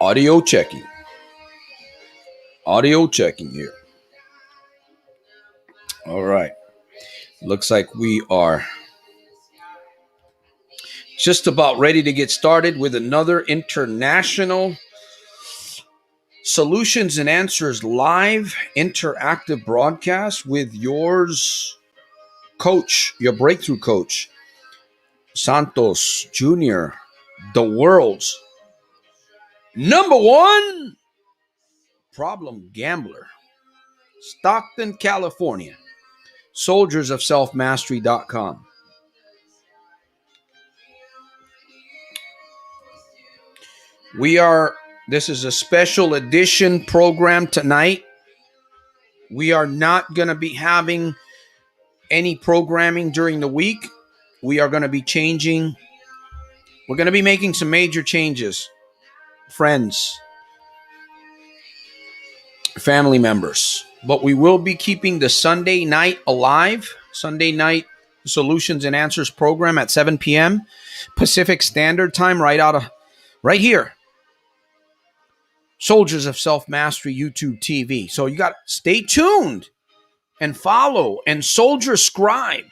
Audio checking. Audio checking here. All right. Looks like we are just about ready to get started with another international Solutions and Answers live interactive broadcast with yours coach, your breakthrough coach, Santos Jr., the world's number one problem gambler, Stockton, California, soldiersofselfmastery.com. This is a special edition program tonight. We are not going to be having any programming during the week. We are going to be changing. We're going to be making some major changes. Friends, family members. But we will be keeping the Sunday night alive. Sunday night Solutions and Answers program at 7 p.m. Pacific Standard Time, right here. Soldiers of Self-Mastery YouTube TV. So you got to stay tuned and follow and soldier scribe.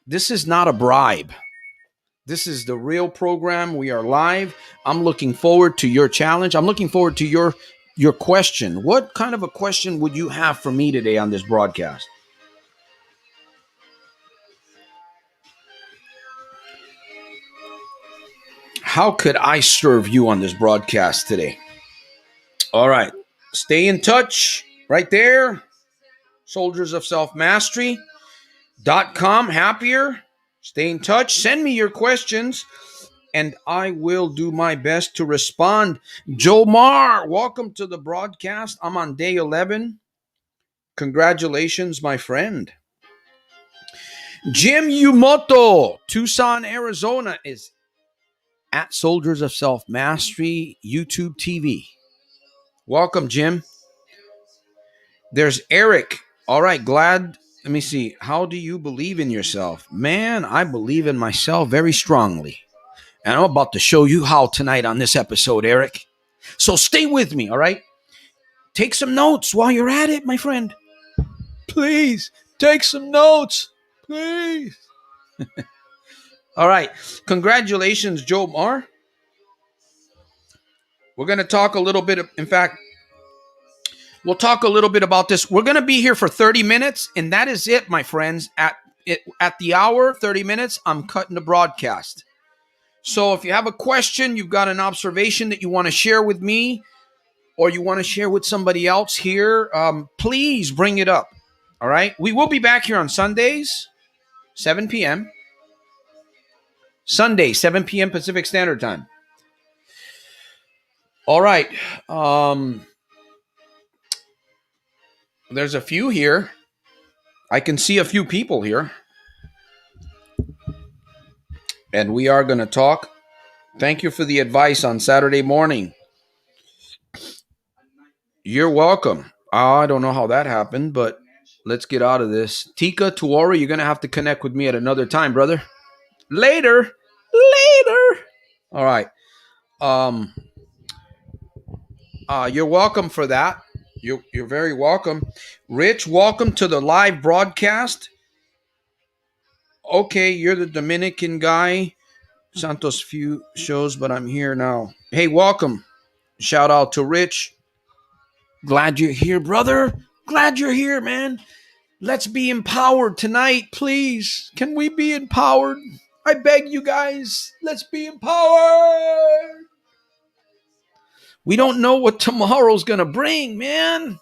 This is not a bribe. This is the real program. We are live. I'm looking forward to your challenge. I'm looking forward to your question. What kind of a question would you have for me today on this broadcast? How could I serve you on this broadcast today? All right. Stay in touch right there. Soldiers of Self-Mastery.com. Happier. Stay in touch. Send me your questions, and I will do my best to respond. Jomar, welcome to the broadcast. I'm on day 11. Congratulations, my friend. Jim Yumoto, Tucson, Arizona, is at Soldiers of Self-Mastery YouTube TV. Welcome, Jim. There's Eric. All right, glad. Let me see. How do you believe in yourself? Man, I believe in myself very strongly. And I'm about to show you how tonight on this episode, Eric. So stay with me, all right? Take some notes while you're at it, my friend. Please, take some notes. Please. All right. Congratulations, Joe Mar. We're going to talk a little bit. In fact, we'll talk a little bit about this. We're going to be here for 30 minutes, and that is it, my friends. At the hour, 30 minutes, I'm cutting the broadcast. So if you have a question, you've got an observation that you want to share with me, or you want to share with somebody else here, please bring it up. All right? We will be back here on Sundays, 7 p.m. Sunday, 7 p.m. Pacific Standard Time. All right. There's a few here. I can see a few people here. And we are going to talk. Thank you for the advice on Saturday morning. You're welcome. I don't know how that happened, but let's get out of this. Tika, Tuori, you're going to have to connect with me at another time, brother. Later. All right. You're welcome for that. You're very welcome. Rich, welcome to the live broadcast. Okay, you're the Dominican guy. Santos few shows, but I'm here now. Hey, welcome. Shout out to Rich. Glad you're here, brother. Glad you're here, man. Let's be empowered tonight, please. Can we be empowered? I beg you guys, let's be empowered. We don't know what tomorrow's going to bring, man.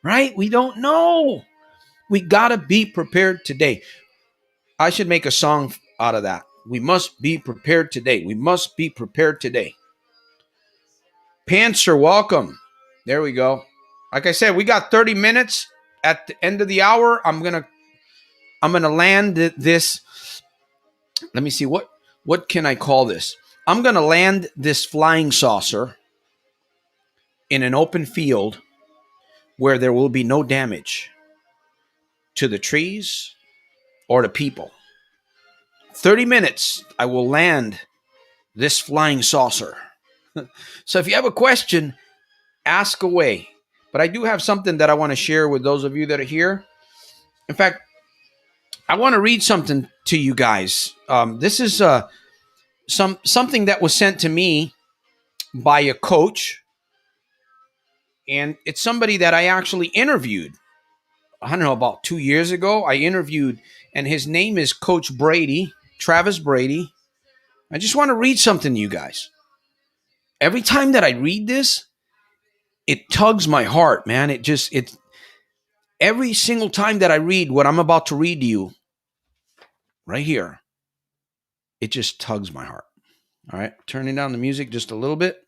Right? We don't know. We got to be prepared today. I should make a song out of that. We must be prepared today. We must be prepared today. Pantser, welcome. There we go. Like I said, we got 30 minutes. At the end of the hour, I'm gonna land this. Let me see, what can I call this? I'm gonna land this flying saucer in an open field where there will be no damage to the trees or the people. 30 minutes, I will land this flying saucer. So if you have a question, ask away. But I do have something that I want to share with those of you that are here. In fact, I want to read something to you guys. This is something that was sent to me by a coach, and it's somebody that I actually interviewed. I don't know, about 2 years ago. I interviewed, and his name is Coach Brady, Travis Brady. I just want to read something to you guys. Every time that I read this, it tugs my heart, man. It every single time that I read what I'm about to read to you right here, it just tugs my heart. All right, turning down the music just a little bit.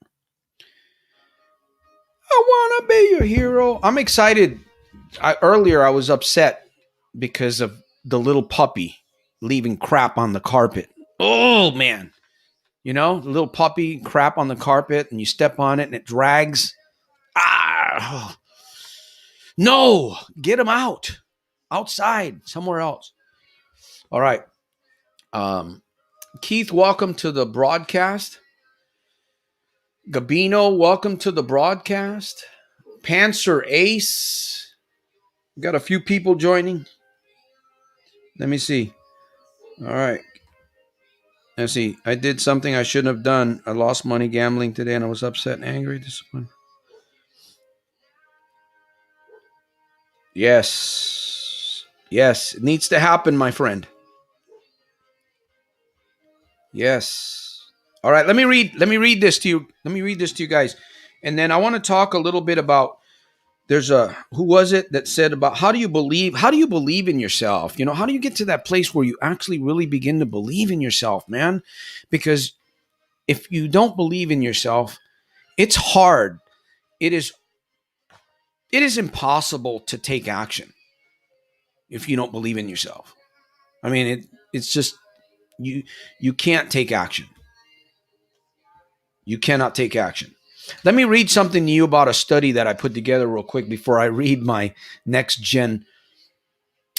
I want to be your hero. I'm excited. Earlier, I was upset because of the little puppy leaving crap on the carpet. Oh, man. You know, the little puppy crap on the carpet, and you step on it and it drags. Ah, no, get him out. Outside, somewhere else. All right. Keith, welcome to the broadcast. Gabino, welcome to the broadcast. Panzer Ace. Got a few people joining. Let me see. All right. Let's see. I did something I shouldn't have done. I lost money gambling today and I was upset and angry. Disappointed. Yes. Yes. It needs to happen, my friend. Yes. All right. Let me read this to you. Let me read this to you guys. And then I want to talk a little bit about who was it that said about how do you believe in yourself? You know, how do you get to that place where you actually really begin to believe in yourself, man? Because if you don't believe in yourself, it's hard. It is impossible to take action if you don't believe in yourself. I mean, it's just you can't take action. You cannot take action. Let me read something to you about a study that I put together real quick before I read my next gen.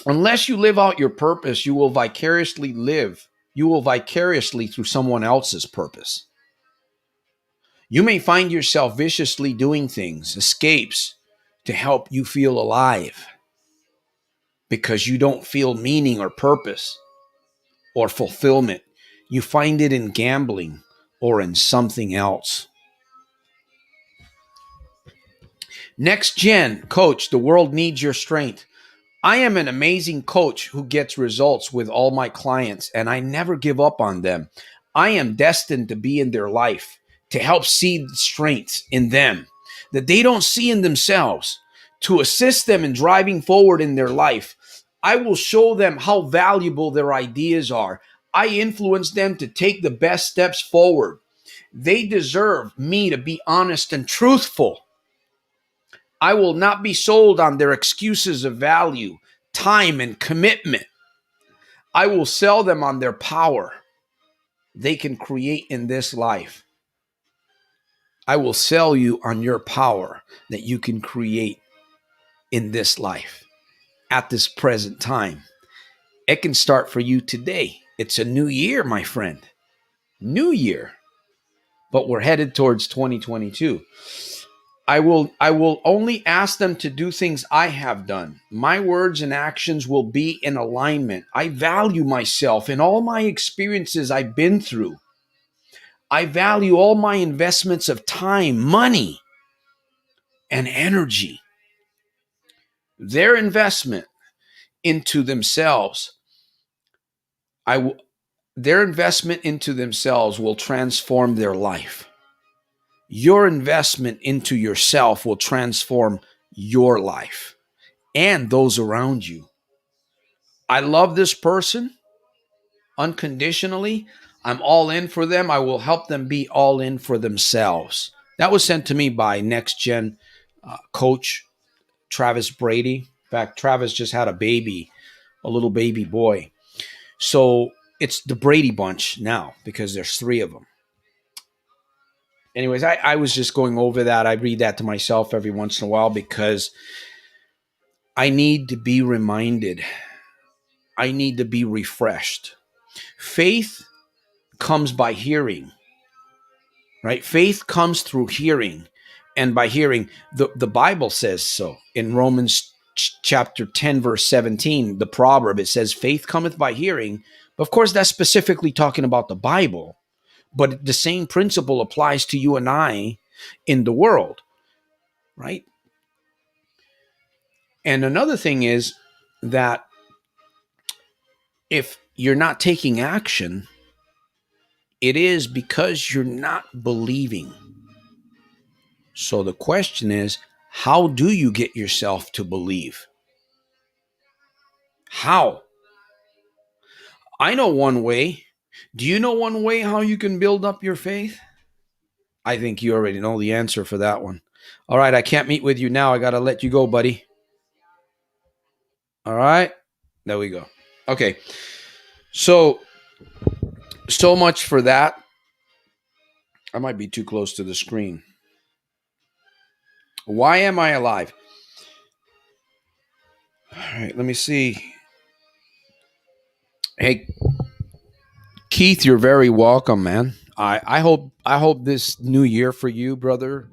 Unless you live out your purpose, you will vicariously live. You will vicariously through someone else's purpose. You may find yourself viciously doing things, escapes, to help you feel alive because you don't feel meaning or purpose or fulfillment. You find it in gambling or in something else. Next gen, coach, the world needs your strength. I am an amazing coach who gets results with all my clients, and I never give up on them. I am destined to be in their life, to help see the strengths in them that they don't see in themselves, to assist them in driving forward in their life. I will show them how valuable their ideas are. I influence them to take the best steps forward. They deserve me to be honest and truthful. I will not be sold on their excuses of value, time, and commitment. I will sell them on their power they can create in this life. I will sell you on your power that you can create in this life at this present time. It can start for you today. It's a new year, my friend. New year. But we're headed towards 2022. I will only ask them to do things I have done. My words and actions will be in alignment. I value myself in all my experiences I've been through. I value all my investments of time, money, and energy. Their investment into themselves, their investment into themselves will transform their life. Your investment into yourself will transform your life and those around you. I love this person unconditionally. I'm all in for them. I will help them be all in for themselves. That was sent to me by Next Gen coach Travis Brady. In fact, Travis just had a little baby boy. So it's the Brady bunch now because there's three of them. Anyways, I was just going over that. I read that to myself every once in a while because I need to be reminded. I need to be refreshed. Faith comes by hearing. right? Faith comes through hearing, and by hearing, the Bible says so in Romans chapter 10, verse 17, the proverb, it says, faith cometh by hearing. Of course, that's specifically talking about the Bible, but the same principle applies to you and I in the world, right? And another thing is that if you're not taking action, it is because you're not believing. So the question is, how do you get yourself to believe? How? I know one way. Do you know one way how you can build up your faith? I think you already know the answer for that one. All right, I can't meet with you now. I got to let you go, buddy. All right, there we go. Okay, so much for that. I might be too close to the screen. Why am I alive? All right, let me see. Hey, Keith, you're very welcome, man. I hope this new year for you, brother.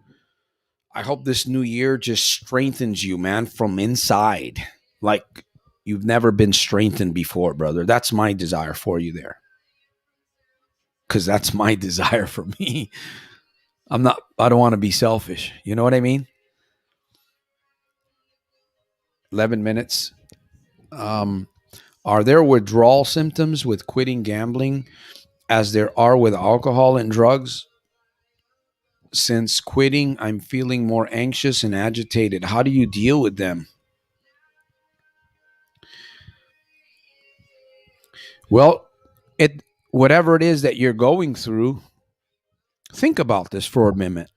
I hope this new year just strengthens you, man, from inside. Like you've never been strengthened before, brother. That's my desire for you there. Cuz that's my desire for me. I don't want to be selfish. You know what I mean? 11 minutes. Are there withdrawal symptoms with quitting gambling as there are with alcohol and drugs? Since quitting, I'm feeling more anxious and agitated. How do you deal with them? Well, whatever it is that you're going through, think about this for a minute.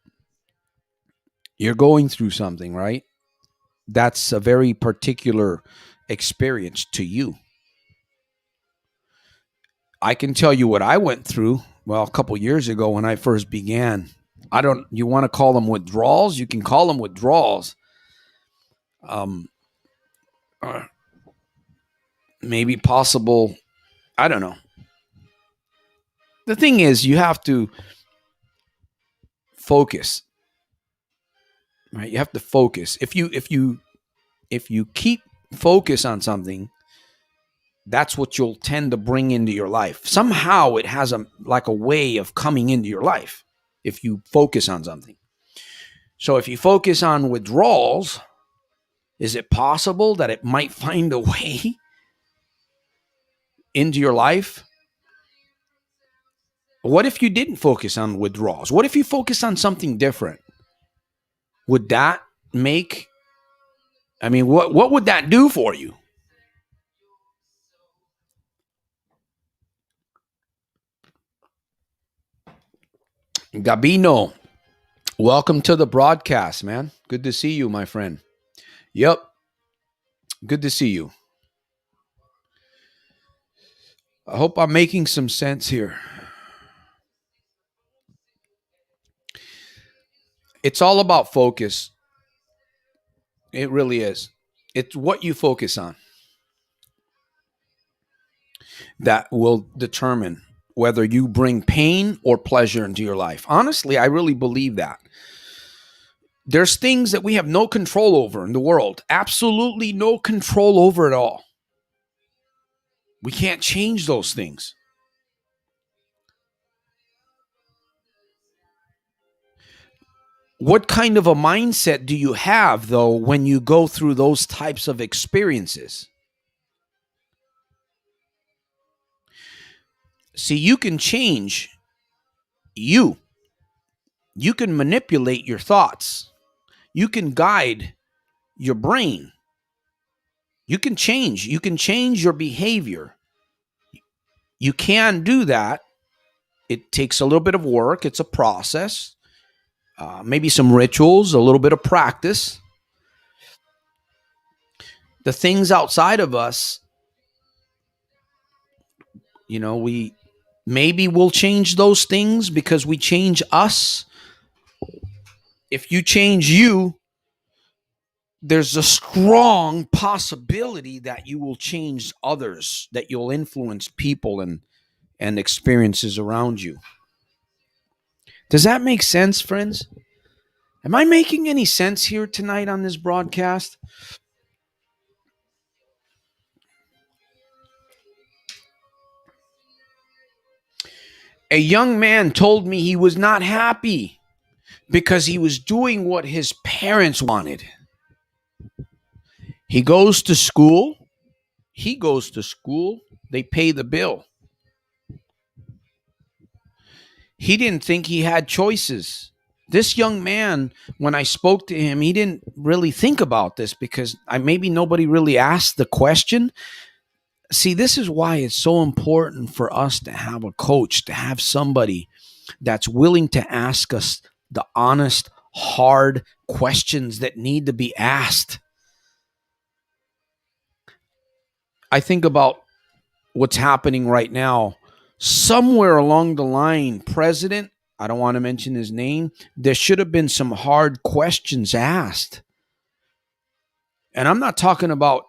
You're going through something, right? That's a very particular experience to you. I can tell you what I went through. Well, a couple years ago when I first began, you want to call them withdrawals? You can call them withdrawals. Maybe possible, I don't know. The thing is, you have to focus, right? You have to focus. If you keep focus on something, that's what you'll tend to bring into your life. Somehow it has a way of coming into your life if you focus on something. So if you focus on withdrawals, is it possible that it might find a way into your life? What if you didn't focus on withdrawals? What if you focus on something different? Would that make, what would that do for you? Gabino, welcome to the broadcast, man. Good to see you, my friend. Yep. Good to see you. I hope I'm making some sense here. It's all about focus. It really is. It's what you focus on that will determine whether you bring pain or pleasure into your life. Honestly, I really believe that. There's things that we have no control over in the world. Absolutely no control over at all. We can't change those things. What kind of a mindset do you have, though, when you go through those types of experiences? See, you can change you. You can manipulate your thoughts. You can guide your brain. You can change. You can change your behavior. You can do that. It takes a little bit of work. It's a process. Maybe some rituals, a little bit of practice. The things outside of us, we maybe we'll change those things because we change us. If you change you, there's a strong possibility that you will change others, that you'll influence people and experiences around you. Does that make sense, friends? Am I making any sense here tonight on this broadcast? A young man told me he was not happy because he was doing what his parents wanted. He goes to school. He goes to school. They pay the bill. He didn't think he had choices. This young man, when I spoke to him, he didn't really think about this because maybe nobody really asked the question. See, this is why it's so important for us to have a coach, to have somebody that's willing to ask us the honest, hard questions that need to be asked. I think about what's happening right now. Somewhere along the line, President, I don't want to mention his name, there should have been some hard questions asked. And I'm not talking about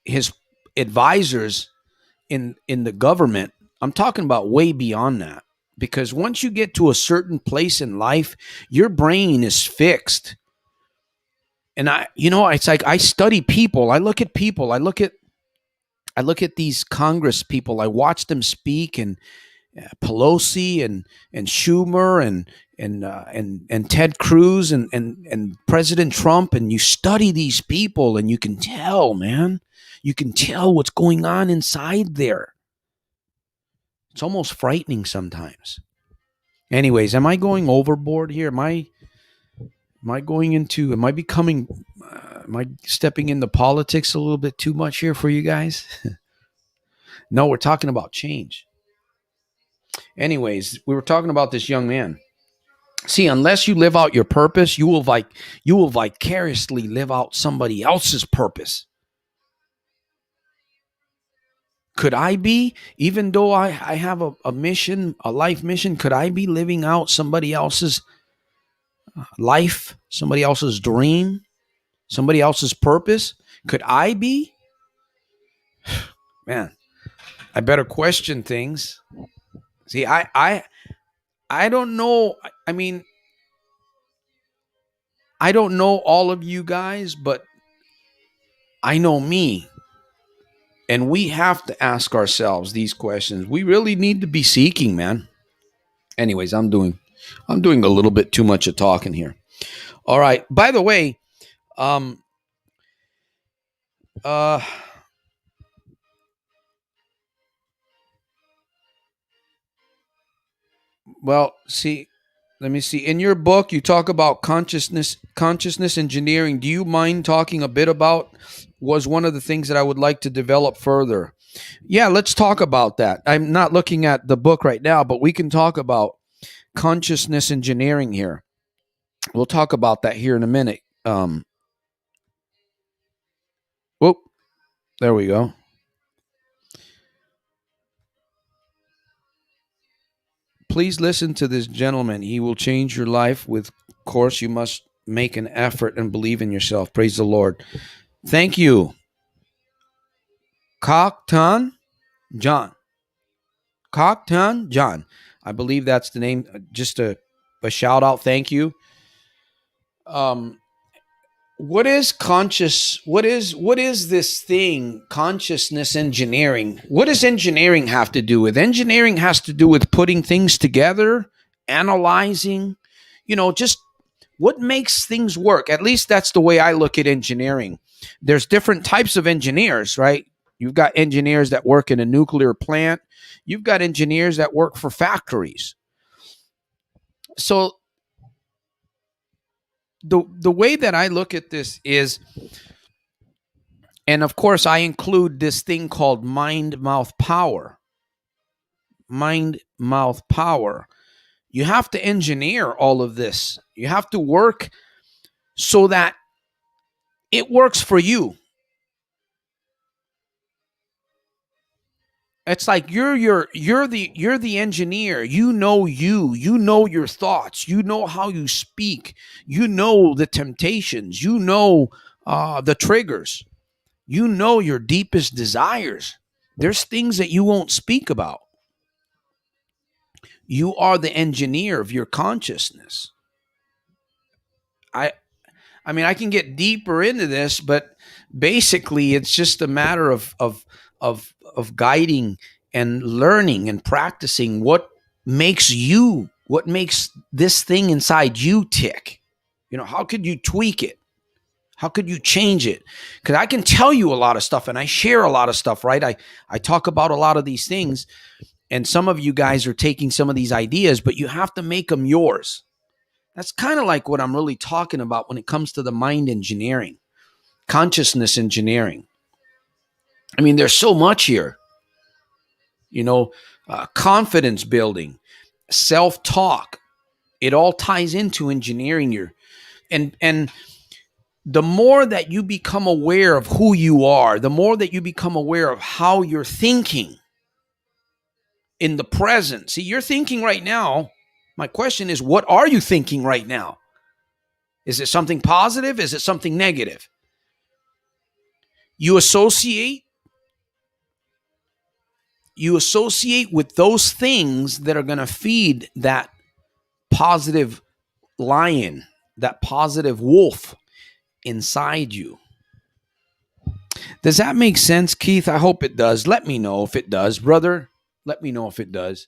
his advisors in the government. I'm talking about way beyond that. Because once you get to a certain place in life, your brain is fixed. And it's like I study people. I look at people. I look at these Congress people. I watch them speak, and Pelosi and Schumer and Ted Cruz and President Trump, and you study these people, and you can tell, man, you can tell what's going on inside there. It's almost frightening sometimes. Anyways, am I going overboard here? Am I stepping into politics a little bit too much here for you guys? No, we're talking about change. Anyways, we were talking about this young man. See, unless you live out your purpose, you will vicariously live out somebody else's purpose. Could I be, even though I have a mission, a life mission, could I be living out somebody else's life, somebody else's dream, somebody else's purpose? Could I be? Man, I better question things. See, I don't know. I mean, I don't know all of you guys, but I know me. And we have to ask ourselves these questions. We really need to be seeking, man. Anyways, I'm doing a little bit too much of talking here. All right. By the way, well, see, let me see. In your book, you talk about consciousness engineering. Do you mind talking a bit about? Was one of the things that I would like to develop further. Yeah, let's talk about that. I'm not looking at the book right now, but we can talk about consciousness engineering here. We'll talk about that here in a minute. Whoop, there we go. Please listen to this gentleman. He will change your life. With course, you must make an effort and believe in yourself. Praise the Lord. Thank you. Stockton John. Stockton John. I believe that's the name. Just a shout out. Thank you. What is this thing, consciousness engineering? What does engineering have to do with? Engineering has to do with putting things together, analyzing, just what makes things work. At least that's the way I look at engineering. There's different types of engineers, right? You've got engineers that work in a nuclear plant. You've got engineers that work for factories. So the way that I look at this is, and of course I include this thing called mind-mouth power. Mind-mouth power. You have to engineer all of this. You have to work so that it works for you. It's like you're the engineer. You know your thoughts. You know how you speak. You know the temptations. You know the triggers. You know your deepest desires. There's things that you won't speak about. You are the engineer of your consciousness. I mean, I can get deeper into this, but basically, it's just a matter of guiding and learning and practicing what makes this thing inside you tick. How could you tweak it? How could you change it? Because I can tell you a lot of stuff, and I share a lot of stuff, right? I talk about a lot of these things, and some of you guys are taking some of these ideas, but you have to make them yours. That's kind of like what I'm really talking about when it comes to the mind engineering, consciousness engineering. I mean, there's so much here, confidence building, self-talk. It all ties into engineering and the more that you become aware of who you are, the more that you become aware of how you're thinking in the present. See, you're thinking right now. My question is, what are you thinking right now? Is it something positive? Is it something negative? You associate with those things that are going to feed that positive lion, that positive wolf inside you. Does that make sense, Keith? I hope it does. Let me know if it does, brother. Let me know if it does.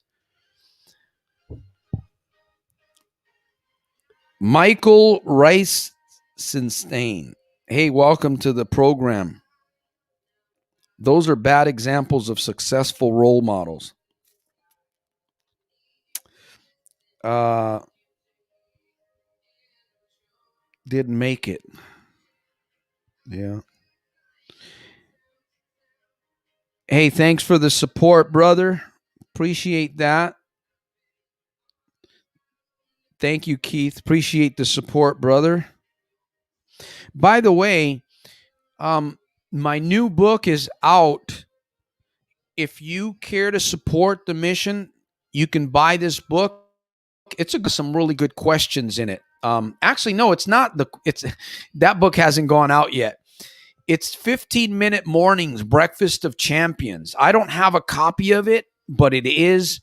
Michael Rice-Sinstein. Hey, welcome to the program. Those are bad examples of successful role models. Didn't make it. Yeah. Hey, thanks for the support, brother. Appreciate that. Thank you, Keith. Appreciate the support, brother. By the way, my new book is out. If you care to support the mission, you can buy this book. It's got some really good questions in it. Actually, no, it's not. That book hasn't gone out yet. It's 15-minute mornings, Breakfast of Champions. I don't have a copy of it, but it is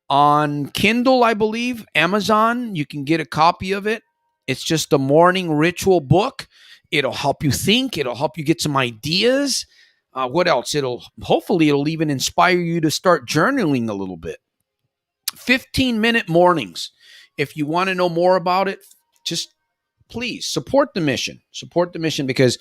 on Kindle, I believe. Amazon, you can get a copy of it. It's just a morning ritual book. It'll help you think. It'll help you get some ideas. What else? Hopefully it'll even inspire you to start journaling a little bit. 15-minute mornings. If you want to know more about it, just please support the mission. Support the mission because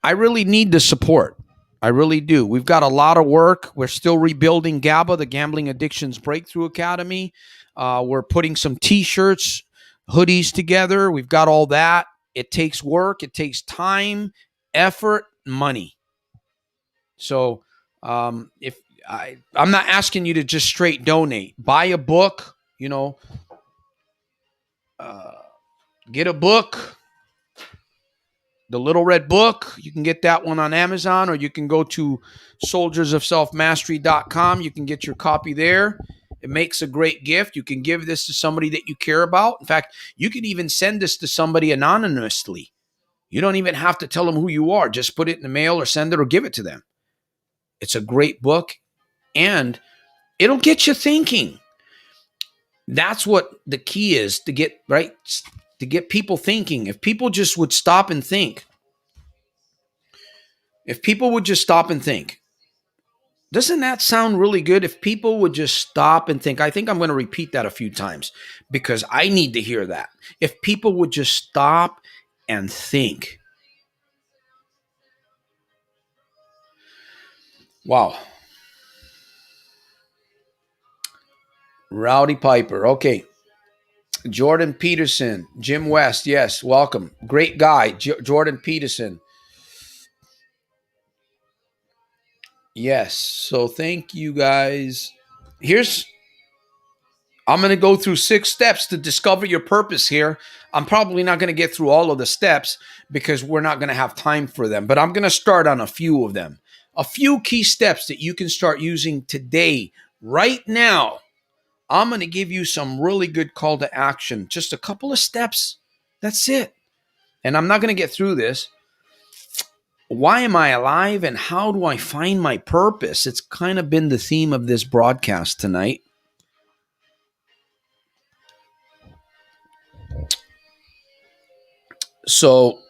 I really need the support. I really do. We've got a lot of work. We're still rebuilding GABA, the Gambling Addictions Breakthrough Academy. We're putting some T-shirts, hoodies together. We've got all that. It takes work. It takes time, effort, money. So I'm not asking you to just straight donate. Buy a book, get a book. The Little Red Book, you can get that one on Amazon, or you can go to soldiersofselfmastery.com. You can get your copy there. It makes a great gift. You can give this to somebody that you care about. In fact, you can even send this to somebody anonymously. You don't even have to tell them who you are. Just put it in the mail or send it or give it to them. It's a great book, and it'll get you thinking. That's what the key is, to get people thinking. If people just would stop and think. Doesn't that sound really good? If people would just stop and think. I think I'm going to repeat that a few times because I need to hear that. If people would just stop and think. Wow. Rowdy Piper. Okay. Jordan Peterson, Jim West. Yes, welcome. Great guy, Jordan Peterson. Yes. So thank you guys. I'm going to go through 6 steps to discover your purpose here. I'm probably not going to get through all of the steps because we're not going to have time for them, but I'm going to start on a few of them. A few key steps that you can start using today, right now. I'm going to give you some really good call to action. Just a couple of steps. That's it. And I'm not going to get through this. Why am I alive and how do I find my purpose? It's kind of been the theme of this broadcast tonight. So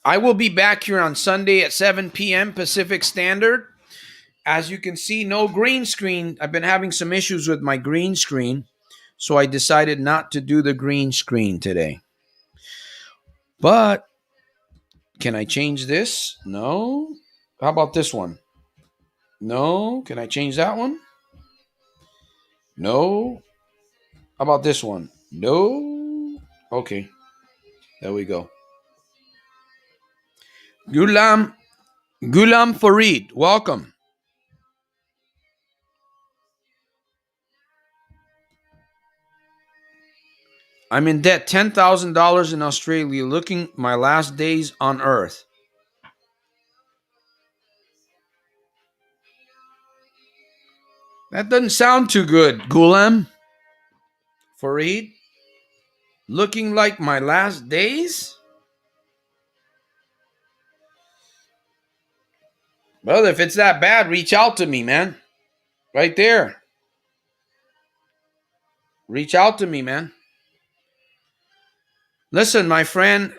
I will be back here on Sunday at 7 p.m. Pacific Standard. As you can see, no green screen. I've been having some issues with my green screen, so I decided not to do the green screen today. But can I change this? No. How about this one? No. Can I change that one? No. How about this one? No. Okay. There we go. Gulam Farid, welcome. I'm in debt $10,000 in Australia, looking my last days on earth. That doesn't sound too good, Gulam Farid. Looking like my last days? Well, if it's that bad, reach out to me, man. Right there. Reach out to me, man. Listen, my friend,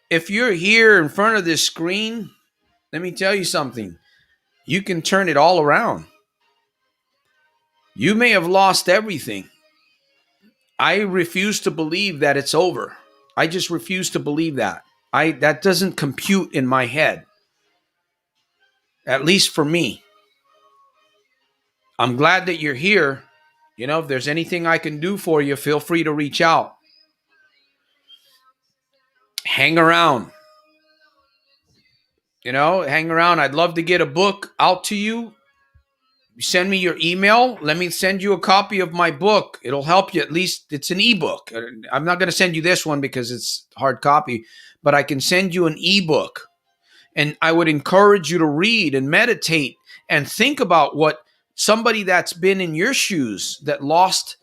if you're here in front of this screen, let me tell you something. You can turn it all around. You may have lost everything. I refuse to believe that it's over. I just refuse to believe that. That doesn't compute in my head. At least for me. I'm glad that you're here. You know, if there's anything I can do for you, feel free to reach out. Hang around. Hang around. I'd love to get a book out to you. Send me your email. Let me send you a copy of my book. It'll help you. At least it's an ebook. I'm not going to send you this one because it's hard copy, but I can send you an ebook. And I would encourage you to read and meditate and think about what somebody that's been in your shoes that lost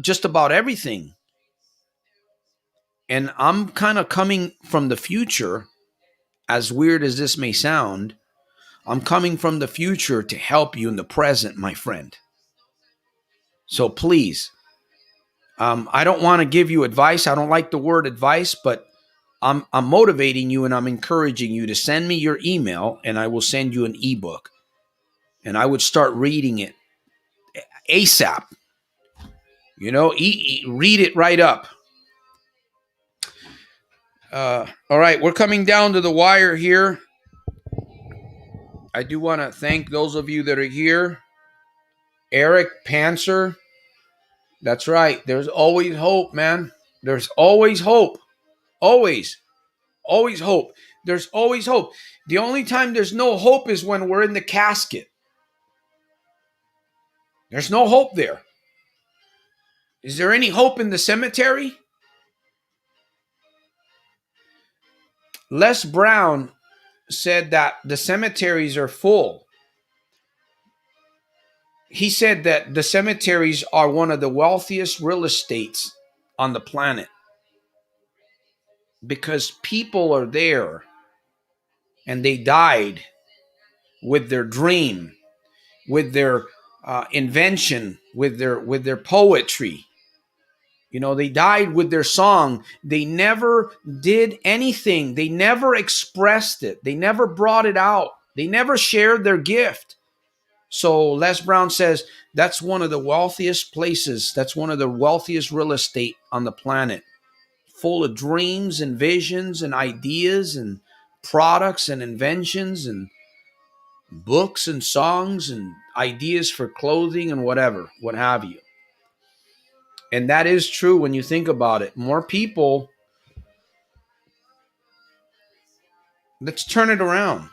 just about everything. And I'm kind of coming from the future, as weird as this may sound. I'm coming from the future to help you in the present, my friend. So please, I don't want to give you advice. I don't like the word advice, but I'm motivating you and I'm encouraging you to send me your email and I will send you an ebook. And I would start reading it ASAP. Read it right up. All right, we're coming down to the wire here. I do want to thank those of you that are here. Eric Panzer. That's right. There's always hope, man. There's always hope. Always. Always hope. There's always hope. The only time there's no hope is when we're in the casket. There's no hope there. Is there any hope in the cemetery? Les Brown said that the cemeteries are full. He said that the cemeteries are one of the wealthiest real estates on the planet because people are there and they died with their dream, with their invention, with their poetry. They died with their song. They never did anything. They never expressed it. They never brought it out. They never shared their gift. So Les Brown says that's one of the wealthiest places. That's one of the wealthiest real estate on the planet, full of dreams and visions and ideas and products and inventions and books and songs and ideas for clothing and whatever, what have you. And that is true when you think about it. More people, let's turn it around.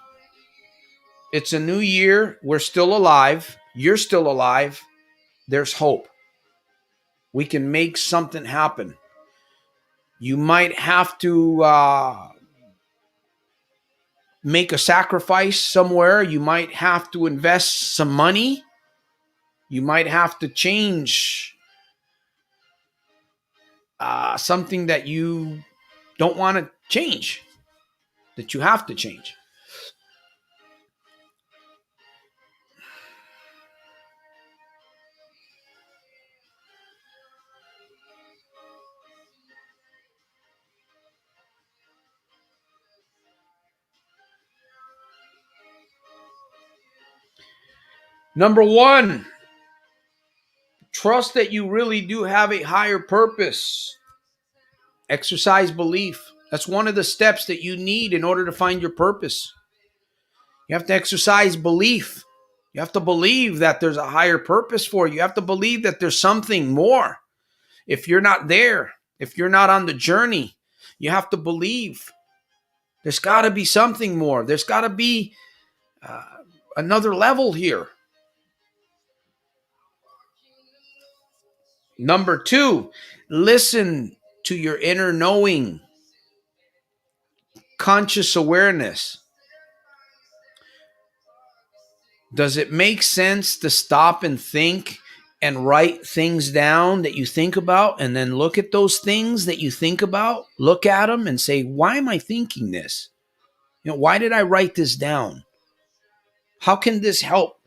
It's a new year. We're still alive. You're still alive. There's hope. We can make something happen. You might have to make a sacrifice somewhere. You might have to invest some money. You might have to change something that you don't want to change, that you have to change. Number one, trust that you really do have a higher purpose. Exercise belief. That's one of the steps that you need in order to find your purpose. You have to exercise belief. You have to believe that there's a higher purpose for you. You have to believe that there's something more. If you're not there, if you're not on the journey, you have to believe there's got to be something more. There's got to be another level here. Number two, listen to your inner knowing, conscious awareness. Does it make sense to stop and think and write things down that you think about, and then look at those things that you think about, look at them and say, why am I thinking this? Why did I write this down? How can this help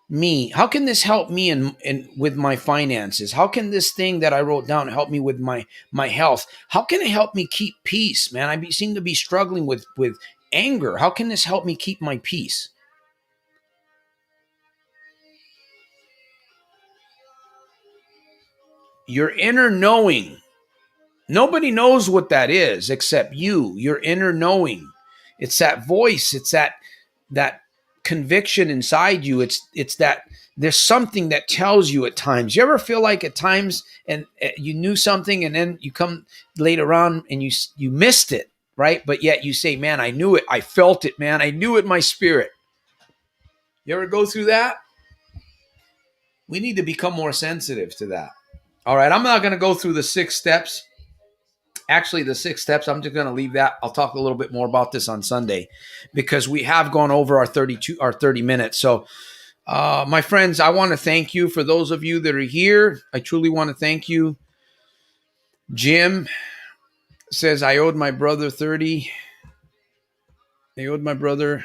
me? How can this help me in with my finances? How can this thing that I wrote down help me with my health? How can it help me keep peace, man? Seem to be struggling with anger. How can this help me keep my peace? Your inner knowing. Nobody knows what that is except you, your inner knowing. It's that voice, it's that conviction inside you. It's that there's something that tells you at times. You ever feel like at times and you knew something and then you come later on and you missed it, right? But yet you say, man, I knew it. I felt it, man. I knew it in my spirit. You ever go through that? We need to become more sensitive to that. All right, I'm not going to go through the 6 steps. Actually, the 6 steps, I'm just going to leave that. I'll talk a little bit more about this on Sunday because we have gone over our 30 minutes. So, my friends, I want to thank you for those of you that are here. I truly want to thank you. Jim says, I owed my brother 30. I owed my brother.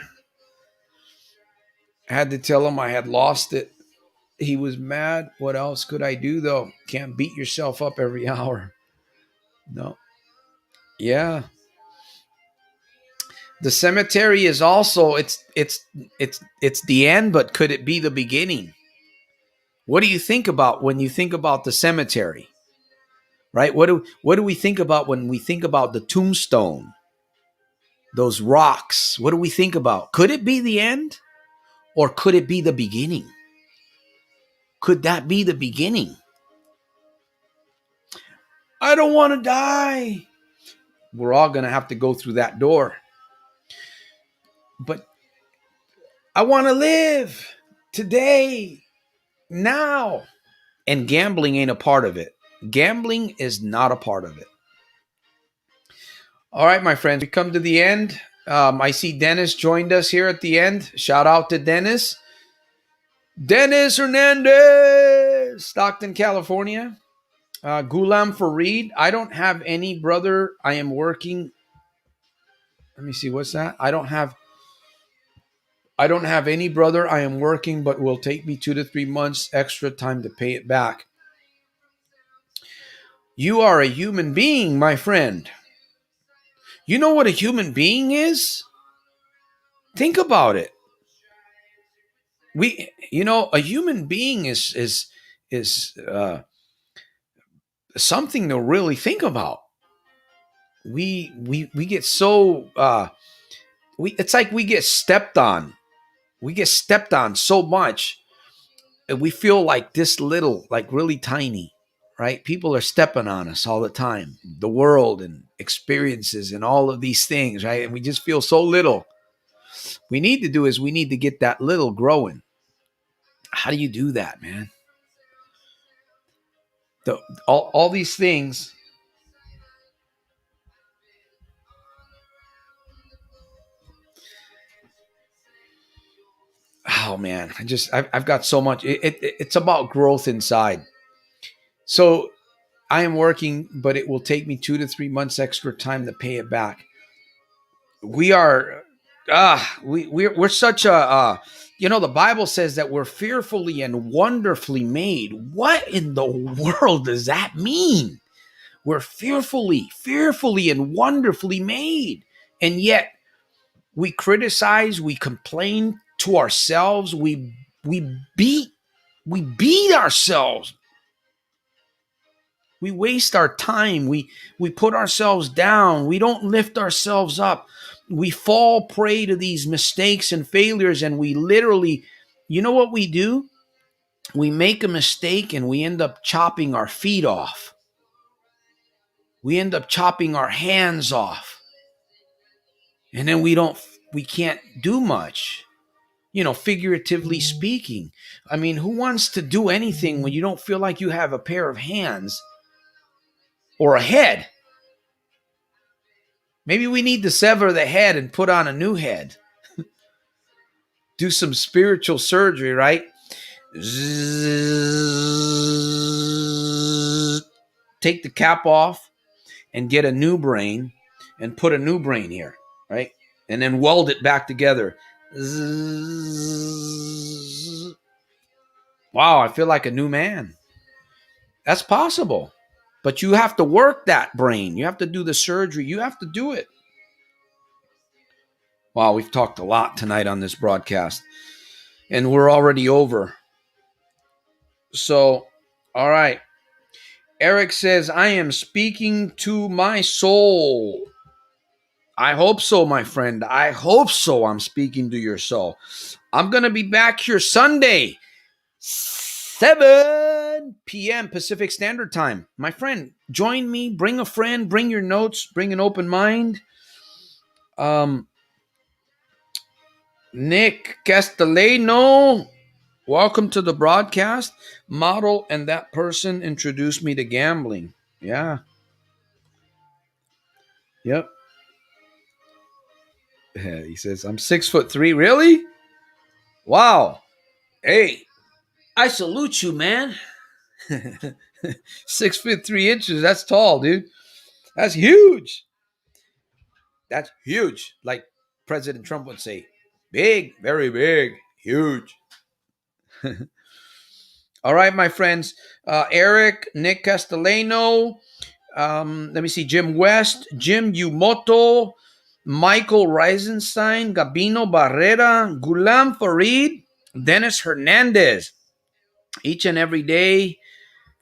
I had to tell him I had lost it. He was mad. What else could I do, though? Can't beat yourself up every hour. No. Yeah. The cemetery is also it's the end, but could it be the beginning? What do you think about when you think about the cemetery? Right? What do we think about when we think about the tombstone? Those rocks. What do we think about? Could it be the end? Or could it be the beginning? Could that be the beginning? I don't want to die. We're all going to have to go through that door. But I want to live today, now. And gambling ain't a part of it. Gambling is not a part of it. All right, my friends, we come to the end. I see Dennis joined us here at the end. Shout out to Dennis. Dennis Hernandez, Stockton, California. Gulam Fareed. I don't have any brother. I am working. Let me see. What's that? I don't have any brother. I am working, but will take me 2 to 3 months extra time to pay it back. You are a human being, my friend. You know what a human being is? Think about it. A human being is something to really think about. We get so it's like we get stepped on. We get stepped on so much, and we feel like this little, like really tiny, right? People are stepping on us all the time. The world and experiences and all of these things, right? And we just feel so little. We need to get that little growing. How do you do that, man? All these things. Oh man, I've got so much. It's about growth inside. So I am working, but it will take me 2 to 3 months extra time to pay it back. We're such a the Bible says that we're fearfully and wonderfully made. What in the world does that mean? We're fearfully and wonderfully made. And yet we criticize, we complain to ourselves, we we beat ourselves. We waste our time. We put ourselves down. We don't lift ourselves up. We fall prey to these mistakes and failures, and we literally, you know what we do? We make a mistake and we end up chopping our feet off. We end up chopping our hands off. And then we can't do much, figuratively speaking. I mean, who wants to do anything when you don't feel like you have a pair of hands or a head? Maybe we need to sever the head and put on a new head. Do some spiritual surgery, right? Take the cap off and get a new brain and put a new brain here, right? And then weld it back together. Wow, I feel like a new man. That's possible. But you have to work that brain. You have to do the surgery. You have to do it. Wow, we've talked a lot tonight on this broadcast. And we're already over. So, all right. Eric says, I am speaking to my soul. I hope so, my friend. I hope so. I'm speaking to your soul. I'm going to be back here Sunday, 7 p.m. Pacific Standard Time. My friend, join me. Bring a friend. Bring your notes. Bring an open mind. Nick Castellano, welcome to the broadcast. Model and that person introduced me to gambling. Yeah. Yep. He says, I'm 6'3". Really? Wow. Hey, I salute you, man. 6'3". That's tall, dude. That's huge. That's huge. Like President Trump would say, big, very big, huge. All right, my friends. Eric, Nick Castellano. Let me see. Jim West, Jim Yumoto, Michael Reisenstein, Gabino Barrera, Gulam Farid, Dennis Hernandez. Each and every day,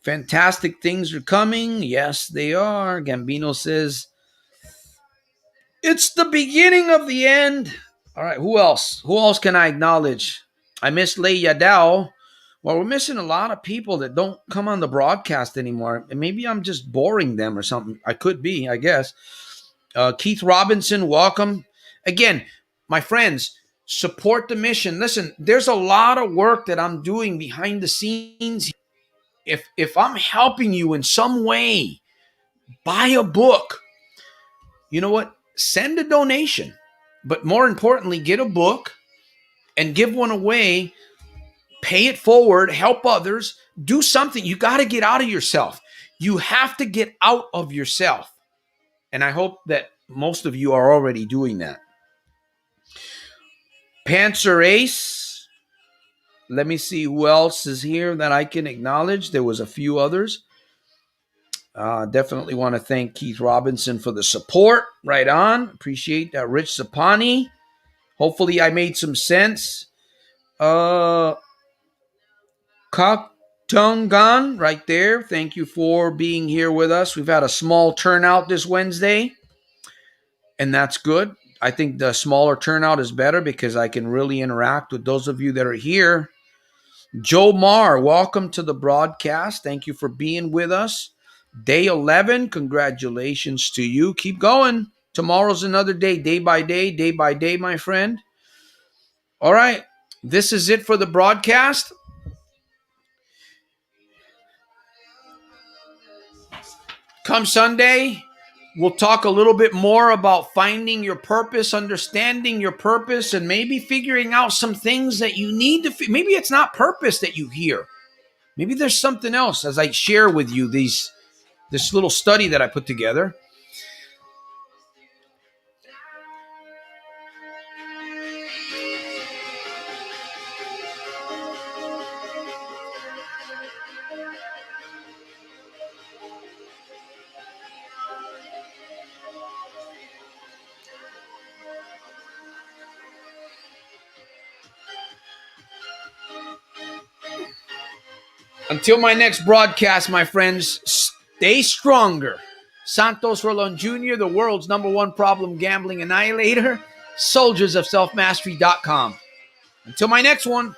fantastic things are coming. Yes, they are. Gambino says, it's the beginning of the end. All right, who else? Who else can I acknowledge? I miss Lei Yadao. Well, we're missing a lot of people that don't come on the broadcast anymore. And maybe I'm just boring them or something. I could be, I guess. Keith Robinson, welcome. Again, my friends, support the mission. Listen, there's a lot of work that I'm doing behind the scenes. If I'm helping you in some way, buy a book. You know what? Send a donation. But more importantly, get a book and give one away. Pay it forward, help others, do something. You got to get out of yourself. You have to get out of yourself. And I hope that most of you are already doing that. Panzer Ace. Let me see who else is here that I can acknowledge. There was a few others. Definitely want to thank Keith Robinson for the support. Right on. Appreciate that. Rich Sapani. Hopefully I made some sense. Tungan right there. Thank you for being here with us. We've had a small turnout this Wednesday, and that's good. I think the smaller turnout is better because I can really interact with those of you that are here. Joe Marr, welcome to the broadcast. Thank you for being with us. Day 11, congratulations to you. Keep going. Tomorrow's another day by day, my friend. All right, this is it for the broadcast. Come Sunday, we'll talk a little bit more about finding your purpose, understanding your purpose, and maybe figuring out some things that you need to. Maybe it's not purpose that you hear. Maybe there's something else. As I share with you this little study that I put together. Until my next broadcast, my friends, stay stronger. Santos Rolon Jr., the world's #1 problem gambling annihilator, soldiersofselfmastery.com. Until my next one.